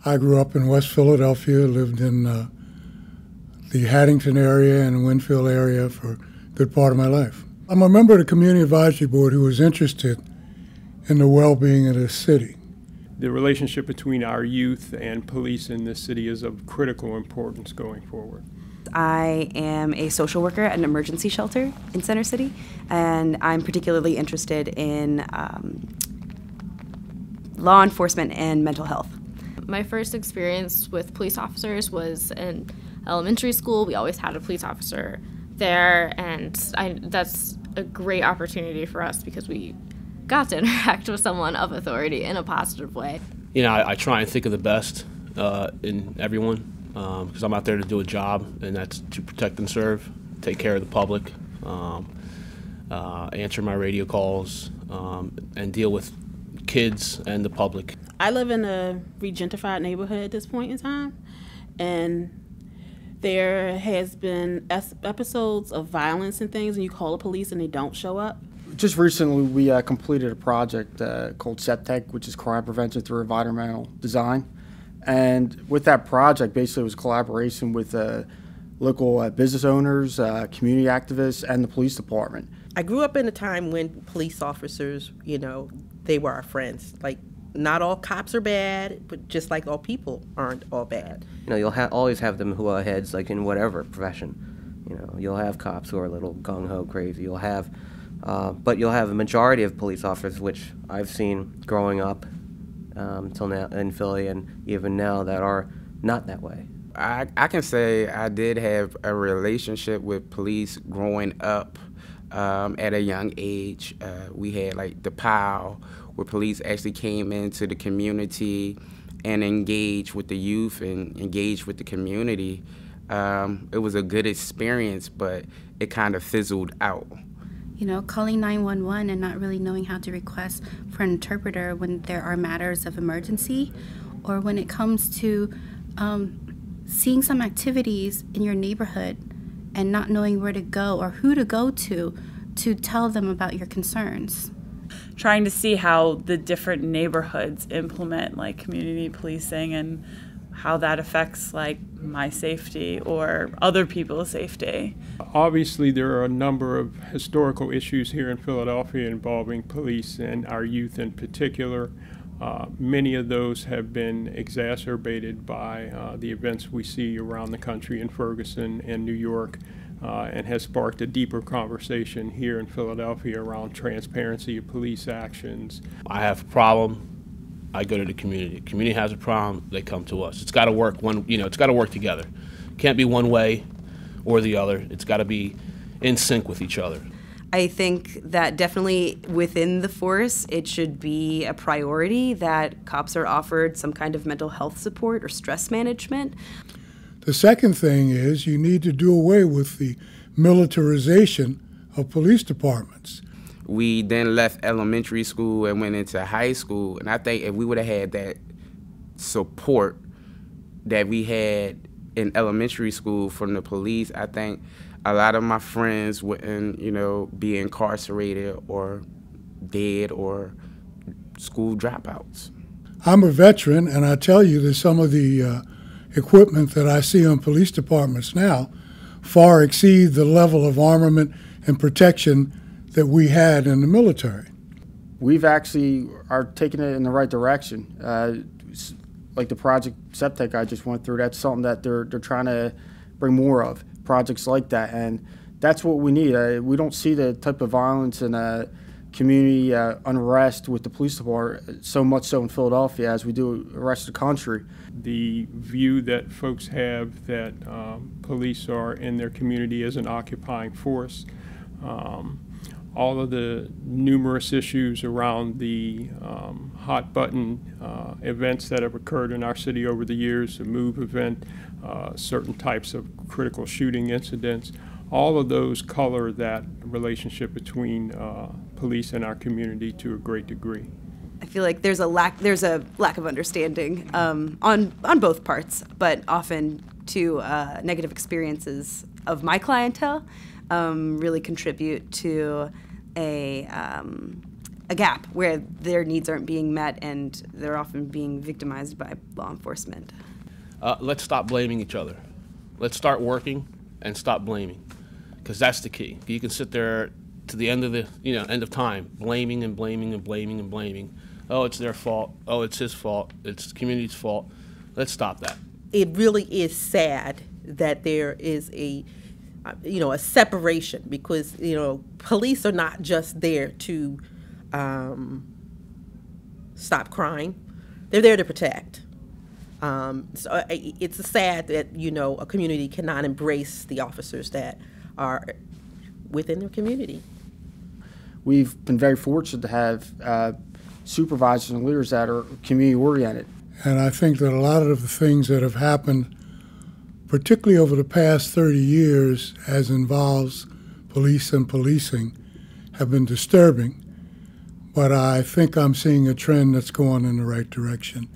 I grew up in West Philadelphia, lived in the Haddington area and Winfield area for a good part of my life. I'm a member of the Community Advisory Board who was interested in the well-being of the city. The relationship between our youth and police in this city is of critical importance going forward. I am a social worker at an emergency shelter in Center City, and I'm particularly interested in law enforcement and mental health. My first experience with police officers was in elementary school. We always had a police officer there, and that's a great opportunity for us because we got to interact with someone of authority in a positive way. You know, I try and think of the best in everyone because I'm out there to do a job, and that's to protect and serve, take care of the public, answer my radio calls, and deal with kids and the public. I live in a regentrified neighborhood at this point in time, and there has been episodes of violence and things, and you call the police and they don't show up. Just recently, we completed a project called SEPTECH, which is crime prevention through environmental design. And with that project, basically it was a collaboration with local business owners, community activists, and the police department. I grew up in a time when police officers, you know, they were our friends. Like, not all cops are bad, but just like all people aren't all bad. You know, you'll always have them who are heads, like in whatever profession. You know, you'll have cops who are a little gung-ho crazy. You'll have, but you'll have a majority of police officers, which I've seen growing up till now in Philly and even now, that are not that way. I can say I did have a relationship with police growing up at a young age. We had like the POW, where police actually came into the community and engaged with the youth and engaged with the community. It was a good experience, but it kind of fizzled out. You know, calling 911 and not really knowing how to request for an interpreter when there are matters of emergency, or when it comes to seeing some activities in your neighborhood and not knowing where to go or who to go to tell them about your concerns. Trying to see how the different neighborhoods implement like community policing and how that affects like my safety or other people's safety. Obviously, there are a number of historical issues here in Philadelphia involving police and our youth in particular. Many of those have been exacerbated by the events we see around the country in Ferguson and New York, and has sparked a deeper conversation here in Philadelphia around transparency of police actions. I have a problem, I go to the community. Community has a problem, they come to us. It's got to work it's got to work together. Can't be one way or the other. It's got to be in sync with each other. I think that definitely within the force, it should be a priority that cops are offered some kind of mental health support or stress management. The second thing is you need to do away with the militarization of police departments. We then left elementary school and went into high school, and I think if we would have had that support that we had in elementary school from the police, I think a lot of my friends wouldn't, be incarcerated or dead or school dropouts. I'm a veteran, and I tell you that some of the equipment that I see on police departments now far exceed the level of armament and protection that we had in the military. We've actually are taking it in the right direction. Like the project SEPTECH I just went through, that's something that they're trying to bring more of, projects like that, and that's what we need. We don't see the type of violence and community unrest with the police department so much so in Philadelphia as we do the rest of the country. The view that folks have that police are in their community as an occupying force, all of the numerous issues around the hot button events that have occurred in our city over the years, the MOVE event, certain types of critical shooting incidents, all of those color that relationship between police and our community to a great degree. I feel like there's a lack of understanding on both parts, but often to negative experiences of my clientele really contribute to a a gap where their needs aren't being met and they're often being victimized by law enforcement. Let's stop blaming each other. Let's start working and stop blaming, because that's the key. You can sit there to the end of the end of time, blaming and blaming and blaming and blaming. Oh, it's their fault. Oh, it's his fault. It's the community's fault. Let's stop that. It really is sad that there is a separation, because police are not just there to stop crime; they're there to protect. So it's sad that a community cannot embrace the officers that are within their community. We've been very fortunate to have supervisors and leaders that are community oriented. And I think that a lot of the things that have happened, particularly over the past 30 years, as involves police and policing, have been disturbing. But I think I'm seeing a trend that's going in the right direction.